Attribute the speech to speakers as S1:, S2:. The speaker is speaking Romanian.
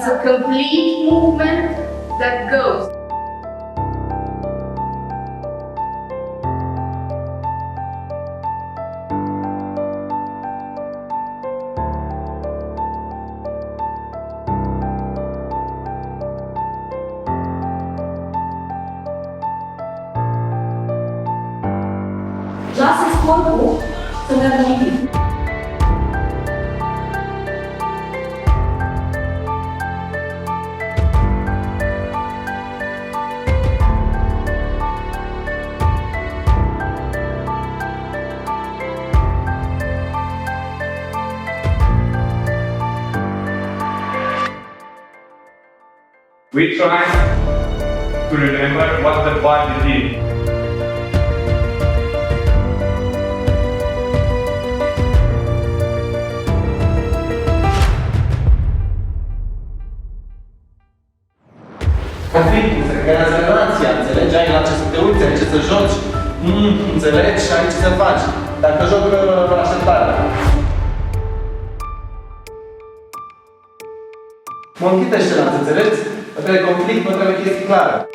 S1: It's a complete movement that goes.
S2: Lasă-ți corpul să meargă un pic.
S3: We try to remember what the body did.
S4: Conflictul se creează relația, înțelegi? Ai la ce să te uiți, ai ce să joci, înțelegi și ai ce să faci. Dacă joc așteptare. Mă închide scena, înțelegi? Nu trebuie conflict, nu trebuie chestii clare.